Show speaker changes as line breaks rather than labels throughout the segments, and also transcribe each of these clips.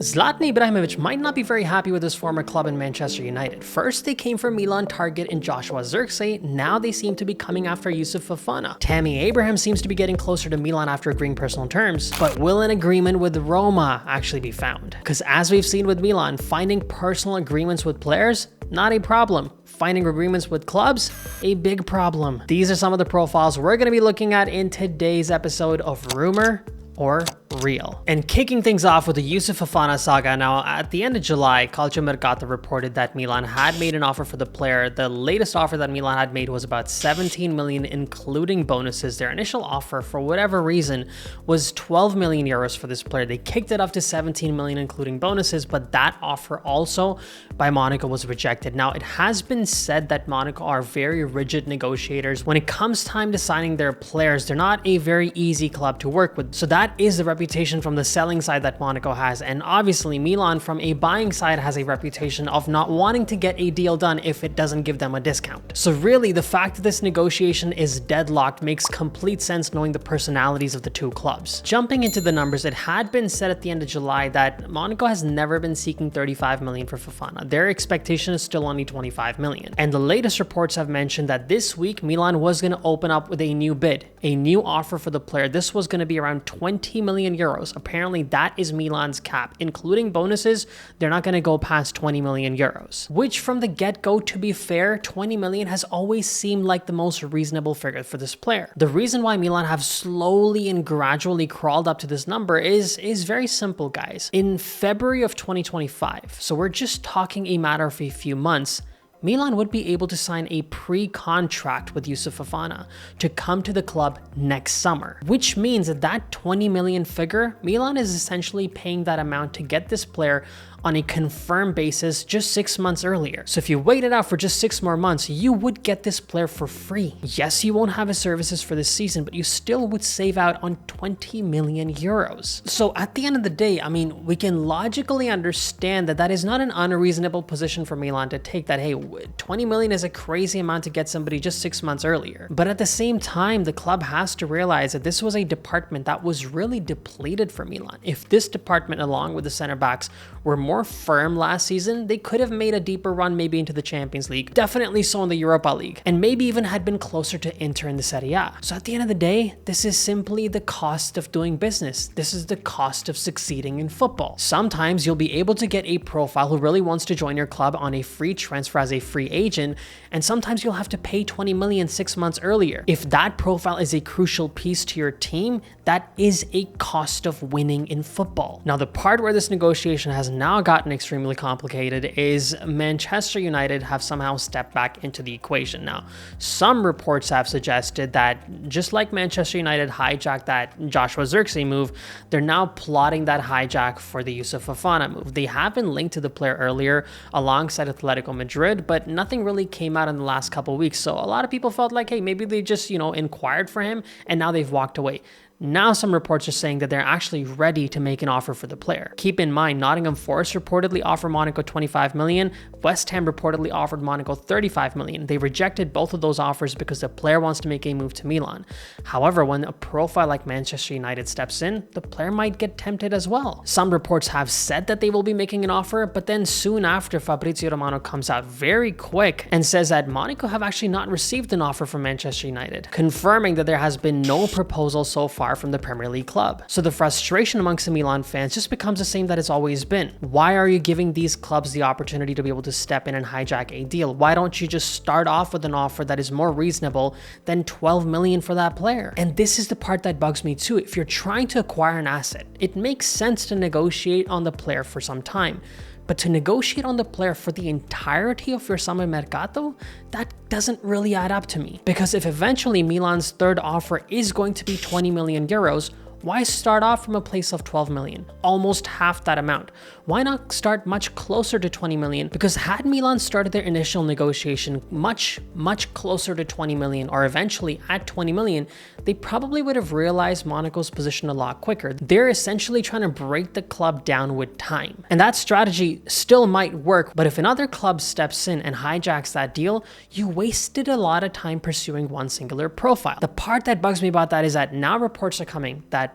Zlatan Ibrahimovic might not be very happy with his former club in Manchester United. First, they came for Milan target in Joshua Zirkzee, now they seem to be coming after Youssouf Fofana. Tammy Abraham seems to be getting closer to Milan after agreeing personal terms, but will an agreement with Roma actually be found? Because as we've seen with Milan, finding personal agreements with players, not a problem. Finding agreements with clubs, a big problem. These are some of the profiles we're going to be looking at in today's episode of Rumor or Real. And kicking things off with the Youssouf Fofana saga. Now, at the end of July, Calciomercato reported that Milan had made an offer for the player. The latest offer that Milan had made was about 17 million, including bonuses. Their initial offer, for whatever reason, was 12 million euros for this player. They kicked it up to 17 million, including bonuses, but that offer also by Monaco was rejected. Now, it has been said that Monaco are very rigid negotiators. When it comes time to signing their players, they're not a very easy club to work with. So that is the reputation from the selling side that Monaco has, and obviously Milan from a buying side has a reputation of not wanting to get a deal done if it doesn't give them a discount. So really, the fact that this negotiation is deadlocked makes complete sense knowing the personalities of the two clubs. Jumping into the numbers, it had been said at the end of July that Monaco has never been seeking 35 million for Fofana. Their expectation is still only 25 million. And the latest reports have mentioned that this week Milan was going to open up with a new bid, a new offer for the player. This was going to be around 20 million euros. Apparently that is Milan's cap, including bonuses. They're not going to go past 20 million euros, which from the get-go, to be fair, 20 million has always seemed like the most reasonable figure for this player. The reason why Milan have slowly and gradually crawled up to this number is very simple, guys. In February of 2025, so we're just talking a matter of a few months, Milan would be able to sign a pre-contract with Youssouf Fofana to come to the club next summer, which means that that 20 million figure, Milan is essentially paying that amount to get this player on a confirmed basis just 6 months earlier. So if you waited out for just 6 more months, you would get this player for free. Yes, you won't have his services for this season, but you still would save out on 20 million euros. So at the end of the day, I mean, we can logically understand that that is not an unreasonable position for Milan to take, that, hey, 20 million is a crazy amount to get somebody just 6 months earlier. But at the same time, the club has to realize that this was a department that was really depleted for Milan. If this department, along with the center backs, were more firm last season, they could have made a deeper run maybe into the Champions League, definitely so in the Europa League, and maybe even had been closer to Inter in the Serie A. So at the end of the day, this is simply the cost of doing business. This is the cost of succeeding in football. Sometimes you'll be able to get a profile who really wants to join your club on a free transfer as a free agent, and sometimes you'll have to pay 20 million 6 months earlier. If that profile is a crucial piece to your team, that is a cost of winning in football. Now, the part where this negotiation has now gotten extremely complicated is Manchester United have somehow stepped back into the equation. Now, some reports have suggested that just like Manchester United hijacked that Joshua Zirkzee move, they're now plotting that hijack for the Youssouf Fofana move. They have been linked to the player earlier alongside Atletico Madrid, but nothing really came out in the last couple of weeks. So a lot of people felt like, hey, maybe they just, inquired for him and now they've walked away. Now some reports are saying that they're actually ready to make an offer for the player. Keep in mind, Nottingham Forest reportedly offered Monaco 25 million. West Ham reportedly offered Monaco 35 million. They rejected both of those offers because the player wants to make a move to Milan. However, when a profile like Manchester United steps in, the player might get tempted as well. Some reports have said that they will be making an offer, but then soon after, Fabrizio Romano comes out very quick and says that Monaco have actually not received an offer from Manchester United, confirming that there has been no proposal so far from the Premier League club. So the frustration amongst the Milan fans just becomes the same that it's always been. Why are you giving these clubs the opportunity to be able to step in and hijack a deal? Why don't you just start off with an offer that is more reasonable than 12 million for that player? And this is the part that bugs me too. If you're trying to acquire an asset, it makes sense to negotiate on the player for some time. But to negotiate on the player for the entirety of your summer mercato, that doesn't really add up to me. Because if eventually Milan's third offer is going to be 20 million euros, why start off from a place of 12 million? Almost half that amount. Why not start much closer to 20 million? Because had Milan started their initial negotiation much closer to 20 million, or eventually at 20 million, they probably would have realized Monaco's position a lot quicker. They're essentially trying to break the club down with time. And that strategy still might work, but if another club steps in and hijacks that deal, you wasted a lot of time pursuing one singular profile. The part that bugs me about that is that now reports are coming that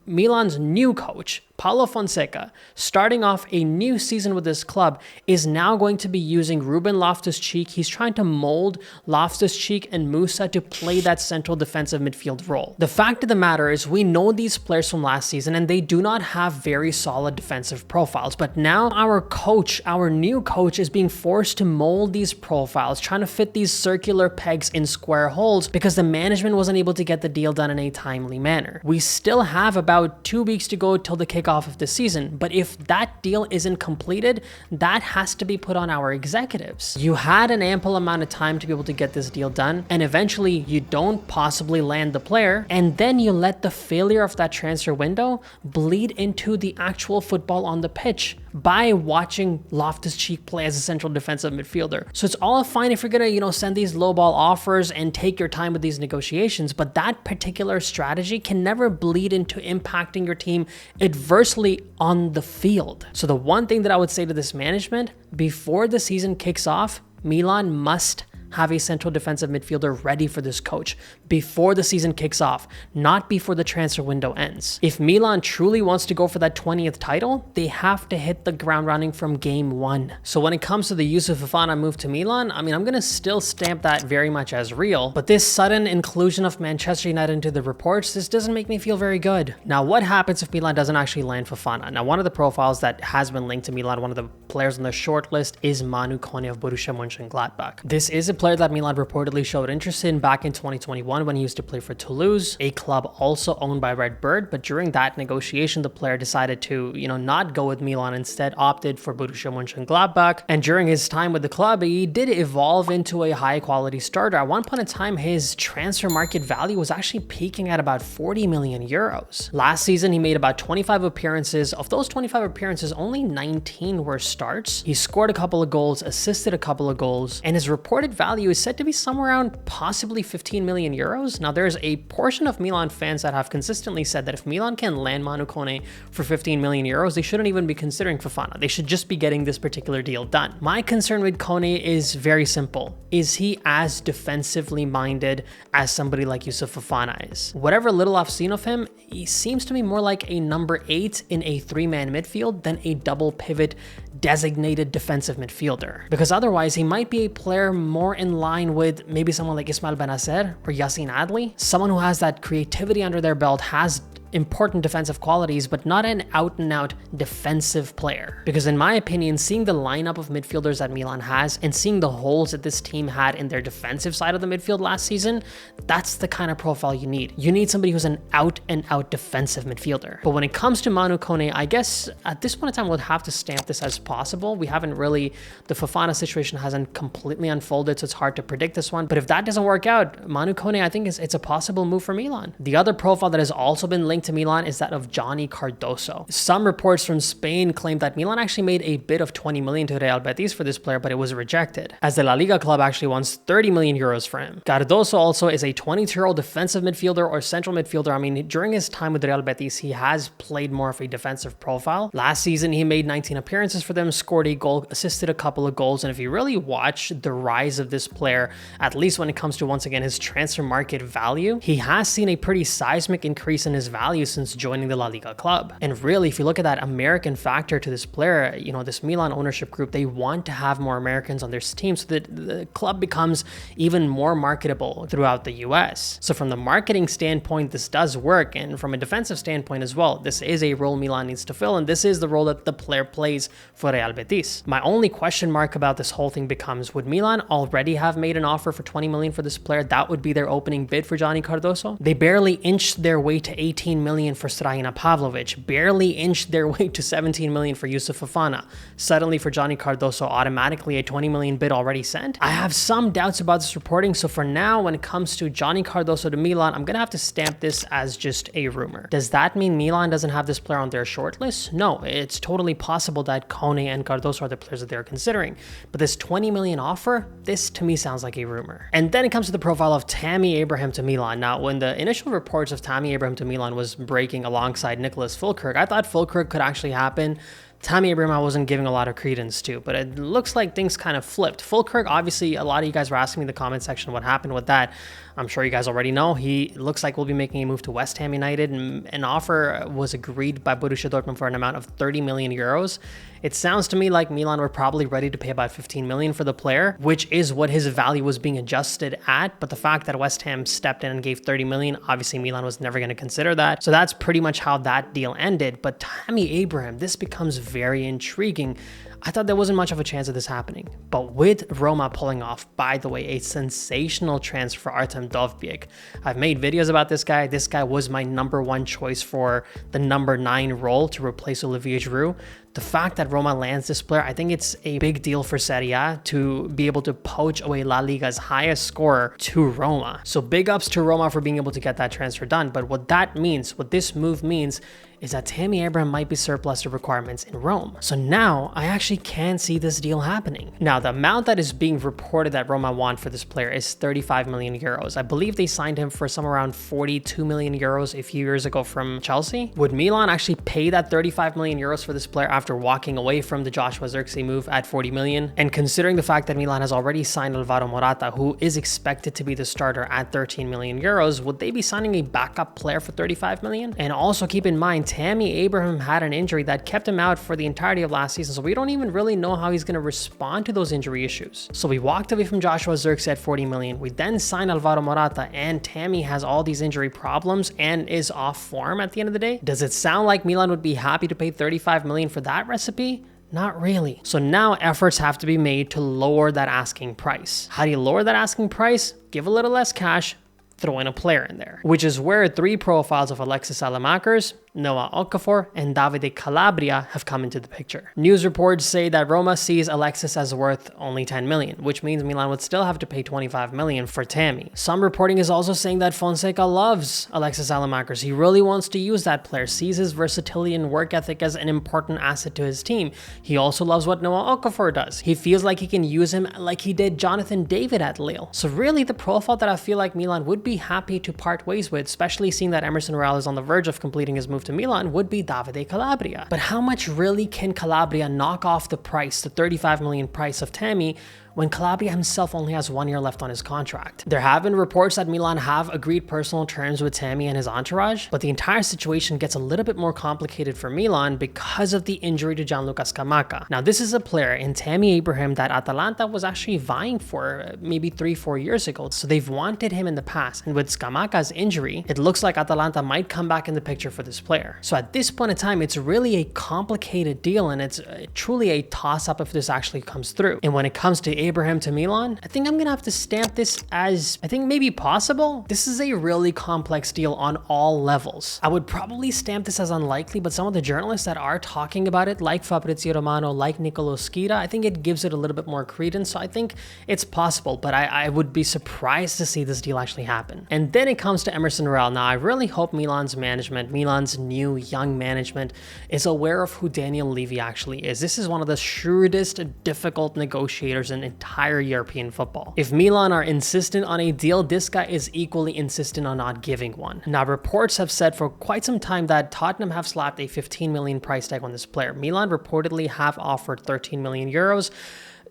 Milan's new coach, Paulo Fonseca, starting off a new season with this club, is now going to be using Ruben Loftus-Cheek. He's trying to mold Loftus-Cheek and Musa to play that central defensive midfield role. The fact of the matter is we know these players from last season and they do not have very solid defensive profiles, but now our new coach is being forced to mold these profiles, trying to fit these circular pegs in square holes because the management wasn't able to get the deal done in a timely manner. We still have about 2 weeks to go till the kickoff of the season, but if that deal isn't completed, that has to be put on our executives. You had an ample amount of time to be able to get this deal done, and eventually you don't possibly land the player, and then you let the failure of that transfer window bleed into the actual football on the pitch by watching Loftus-Cheek play as a central defensive midfielder. So it's all fine if you're gonna, send these lowball offers and take your time with these negotiations, but that particular strategy can never bleed into impacting your team adversely on the field. So the one thing that I would say to this management, before the season kicks off, Milan must have a central defensive midfielder ready for this coach before the season kicks off, not before the transfer window ends. If Milan truly wants to go for that 20th title, they have to hit the ground running from game one. So when it comes to the Youssouf Fofana move to Milan, I'm going to still stamp that very much as real, but this sudden inclusion of Manchester United into the reports, this doesn't make me feel very good. Now, what happens if Milan doesn't actually land Fofana? Now, one of the profiles that has been linked to Milan, one of the players on the short list is Manu Kone of Borussia Mönchengladbach. This is a player that Milan reportedly showed interest in back in 2021 when he used to play for Toulouse, a club also owned by Red Bird, but during that negotiation, the player decided to, not go with Milan, instead opted for Borussia Mönchengladbach, and during his time with the club, he did evolve into a high-quality starter. At one point in time, his transfer market value was actually peaking at about 40 million euros. Last season, he made about 25 appearances. Of those 25 appearances, only 19 were starts. He scored a couple of goals, assisted a couple of goals, and his reported value is said to be somewhere around possibly 15 million euros. Now, there's a portion of Milan fans that have consistently said that if Milan can land Manu Kone for 15 million euros, they shouldn't even be considering Fofana. They should just be getting this particular deal done. My concern with Kone is very simple. Is he as defensively minded as somebody like Youssouf Fofana is? Whatever little I've seen of him, he seems to be more like a number 8 in a 3-man midfield than a double pivot designated defensive midfielder. Because otherwise, he might be a player more in line with maybe someone like Ismail Benacer or Yacine Adli, someone who has that creativity under their belt, has important defensive qualities, but not an out-and-out defensive player. Because in my opinion, seeing the lineup of midfielders that Milan has and seeing the holes that this team had in their defensive side of the midfield last season, that's the kind of profile you need. You need somebody who's an out-and-out defensive midfielder. But when it comes to Manu Kone, I guess at this point in time, we'll have to stamp this as possible. We haven't really, the Fofana situation hasn't completely unfolded, so it's hard to predict this one. But if that doesn't work out, Manu Kone, I think it's a possible move for Milan. The other profile that has also been linked to Milan is that of Johnny Cardoso. Some reports from Spain claim that Milan actually made a bid of 20 million to Real Betis for this player, but it was rejected, as the La Liga club actually wants 30 million euros for him. Cardoso also is a 22-year-old defensive midfielder or central midfielder. I mean, during his time with Real Betis, he has played more of a defensive profile. Last season, he made 19 appearances for them, scored a goal, assisted a couple of goals, and if you really watch the rise of this player, at least when it comes to, once again, his transfer market value, he has seen a pretty seismic increase in his value since joining the La Liga club. And really, if you look at that American factor to this player, this Milan ownership group, they want to have more Americans on their team so that the club becomes even more marketable throughout the US. So from the marketing standpoint, this does work. And from a defensive standpoint as well, this is a role Milan needs to fill. And this is the role that the player plays for Real Betis. My only question mark about this whole thing becomes, would Milan already have made an offer for 20 million for this player? That would be their opening bid for Johnny Cardoso. They barely inched their way to 18 million for Strahina Pavlovic, barely inched their way to 17 million for Youssouf Fofana. Suddenly for Johnny Cardoso, automatically a 20 million bid already sent? I have some doubts about this reporting, so for now, when it comes to Johnny Cardoso to Milan, I'm gonna have to stamp this as just a rumor. Does that mean Milan doesn't have this player on their shortlist? No, it's totally possible that Kone and Cardoso are the players that they're considering, but this 20 million offer, this to me sounds like a rumor. And then it comes to the profile of Tammy Abraham to Milan. Now, when the initial reports of Tammy Abraham to Milan was breaking alongside Nicholas Fulkirk, I thought Fulkirk could actually happen Tammy Abraham wasn't giving a lot of credence to, but it looks like things kind of flipped. Fulkirk, obviously, a lot of you guys were asking me in the comment section what happened with that. I'm sure you guys already know. He looks like we'll be making a move to West Ham United, and an offer was agreed by Borussia Dortmund for an amount of 30 million euros. It sounds to me like Milan were probably ready to pay about 15 million for the player, which is what his value was being adjusted at. But the fact that West Ham stepped in and gave 30 million, obviously Milan was never going to consider that. So that's pretty much how that deal ended. But Tammy Abraham, this becomes very intriguing. I thought there wasn't much of a chance of this happening, but with Roma pulling off, by the way, a sensational transfer for Artem Dovbyk. I've made videos about this guy. This guy was my #1 choice for the number 9 role to replace Olivier Giroud. The fact that Roma lands this player, I think it's a big deal for Serie A to be able to poach away La Liga's highest scorer to Roma. So big ups to Roma for being able to get that transfer done. But what that means, what this move means, is that Tammy Abraham might be surplus to requirements in Rome. So now I actually can see this deal happening. Now, the amount that is being reported that Roma want for this player is 35 million euros. I believe they signed him for somewhere around 42 million euros a few years ago from Chelsea. Would Milan actually pay that 35 million euros for this player after walking away from the Joshua Zirkzee move at 40 million? And considering the fact that Milan has already signed Alvaro Morata, who is expected to be the starter at 13 million euros, would they be signing a backup player for 35 million? And also keep in mind, Tammy Abraham had an injury that kept him out for the entirety of last season, so we don't even really know how he's going to respond to those injury issues. So we walked away from Joshua Zirkzee at 40 million. We then signed Alvaro Morata, and Tammy has all these injury problems and is off form at the end of the day. Does it sound like Milan would be happy to pay 35 million for that recipe? Not really. So now efforts have to be made to lower that asking price. How do you lower that asking price? Give a little less cash, throw in a player in there, which is where 3 profiles of Alexis Saelemaekers, Noah Okafor, and Davide Calabria have come into the picture. News reports say that Roma sees Alexis as worth only 10 million, which means Milan would still have to pay 25 million for Tammy. Some reporting is also saying that Fonseca loves Alexis Saelemaekers. He really wants to use that player, sees his versatility and work ethic as an important asset to his team. He also loves what Noah Okafor does. He feels like he can use him like he did Jonathan David at Lille. So really the profile that I feel like Milan would be happy to part ways with, especially seeing that Emerson Royal is on the verge of completing his move to Milan, would be Davide Calabria. But how much really can Calabria knock off the price, the 35 million price of Tammy, when Calabria himself only has 1 year left on his contract? There have been reports that Milan have agreed personal terms with Tammy and his entourage, but the entire situation gets a little bit more complicated for Milan because of the injury to Gianluca Scamacca. Now, this is a player in Tammy Abraham that Atalanta was actually vying for maybe 3-4 years ago, so they've wanted him in the past, and with Scamacca's injury, it looks like Atalanta might come back in the picture for this player. So at this point in time, it's really a complicated deal, and it's truly a toss-up if this actually comes through. And when it comes to Abraham to Milan, I think I'm gonna have to stamp this as, I think, maybe possible. This is a really complex deal on all levels. I would probably stamp this as unlikely, but some of the journalists that are talking about it, like Fabrizio Romano, like Nicolo Schira, I think it gives it a little bit more credence. So I think it's possible, but I would be surprised to see this deal actually happen. And then it comes to Emerson Royal. Now, I really hope Milan's management, Milan's new young management, is aware of who Daniel Levy actually is. This is one of the shrewdest, difficult negotiators in entire European football. If Milan are insistent on a deal, this guy is equally insistent on not giving one. Now, reports have said for quite some time that Tottenham have slapped a 15 million price tag on this player. Milan reportedly have offered 13 million euros.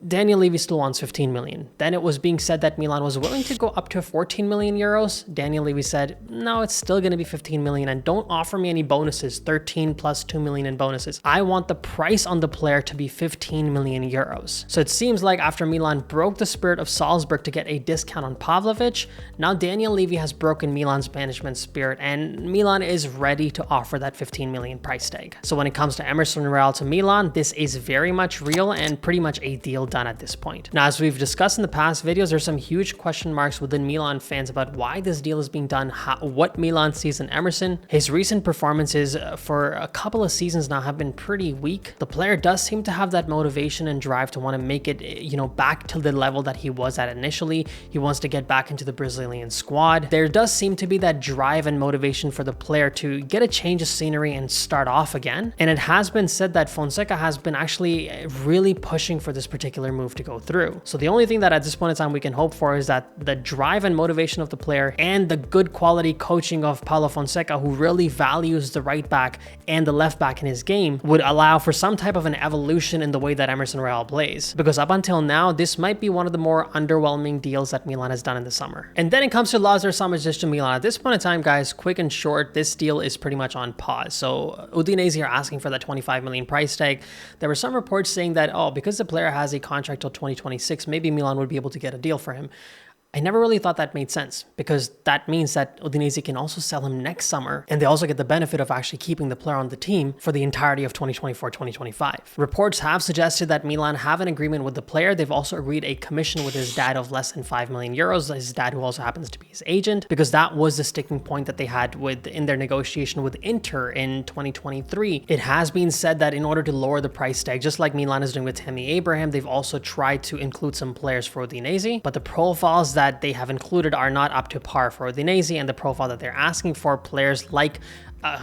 Daniel Levy still wants 15 million. Then it was being said that Milan was willing to go up to 14 million euros. Daniel Levy said, no, it's still going to be 15 million, and don't offer me any bonuses, 13 plus 2 million in bonuses. I want the price on the player to be 15 million euros. So it seems like after Milan broke the spirit of Salzburg to get a discount on Pavlovic, now Daniel Levy has broken Milan's management spirit, and Milan is ready to offer that 15 million price tag. So when it comes to Emerson Royal to Milan, this is very much real and pretty much a deal done at this point. Now, as we've discussed in the past videos, there's some huge question marks within Milan fans about why this deal is being done, what Milan sees in Emerson. His recent performances for a couple of seasons now have been pretty weak. The player does seem to have that motivation and drive to want to make it, back to the level that he was at initially. He wants to get back into the Brazilian squad. There does seem to be that drive and motivation for the player to get a change of scenery and start off again. And it has been said that Fonseca has been actually really pushing for this particular particular move to go through. So the only thing that at this point in time we can hope for is that the drive and motivation of the player and the good quality coaching of Paulo Fonseca, who really values the right back and the left back in his game, would allow for some type of an evolution in the way that Emerson Royal plays. Because up until now, this might be one of the more underwhelming deals that Milan has done in the summer. And then it comes to Lazar Samardzic to Milan. At this point in time, guys, quick and short, this deal is pretty much on pause. So Udinese are asking for that 25 million price tag. There were some reports saying that, oh, because the player has a contract till 2026, maybe Milan would be able to get a deal for him. I never really thought that made sense, because that means that Udinese can also sell him next summer, and they also get the benefit of actually keeping the player on the team for the entirety of 2024-2025. Reports have suggested that Milan have an agreement with the player. They've also agreed a commission with his dad of less than 5 million euros, his dad who also happens to be his agent, because that was the sticking point that they had in their negotiation with Inter in 2023. It has been said that in order to lower the price tag, just like Milan is doing with Tammy Abraham, they've also tried to include some players for Udinese, but the profiles that they have included are not up to par for Udinese, and the profile that they're asking for, players like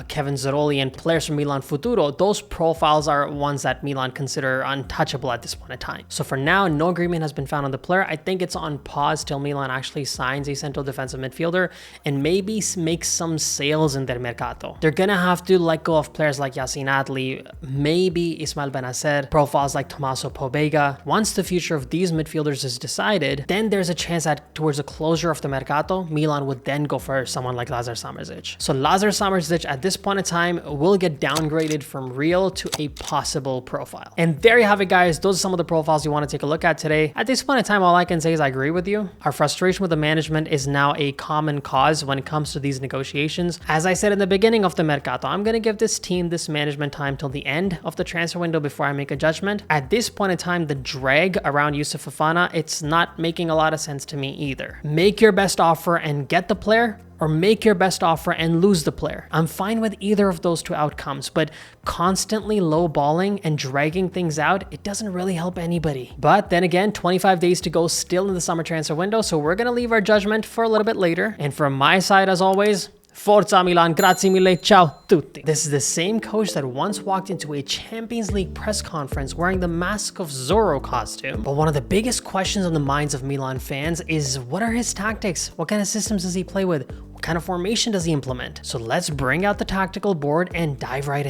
Kevin Zeroli and players from Milan Futuro, those profiles are ones that Milan consider untouchable at this point in time. So for now, no agreement has been found on the player. I think it's on pause till Milan actually signs a central defensive midfielder and maybe makes some sales in their mercato. They're gonna have to let go of players like Yacine Adli, maybe Ismail Benacer, profiles like Tommaso Pobega. Once the future of these midfielders is decided, then there's a chance that towards the closure of the mercato, Milan would then go for someone like Lazar Samardzic. So Lazar Samardzic at this point in time will get downgraded from real to a possible profile. And there you have it, guys. Those are some of the profiles you want to take a look at today. At this point in time, all I can say is I agree with you. Our frustration with the management is now a common cause when it comes to these negotiations. As I said in the beginning of the mercato, I'm going to give this team, this management, time till the end of the transfer window before I make a judgment. At this point in time, the drag around Youssouf Fofana, it's not making a lot of sense to me either. Make your best offer and get the player, or make your best offer and lose the player. I'm fine with either of those two outcomes, but constantly lowballing and dragging things out, it doesn't really help anybody. But then again, 25 days to go still in the summer transfer window, so we're gonna leave our judgment for a little bit later. And from my side, as always, Forza Milan, grazie mille, ciao tutti. This is the same coach that once walked into a Champions League press conference wearing the Mask of Zorro costume. But one of the biggest questions on the minds of Milan fans is, what are his tactics? What kind of systems does he play with? What kind of formation does he implement? So let's bring out the tactical board and dive right in.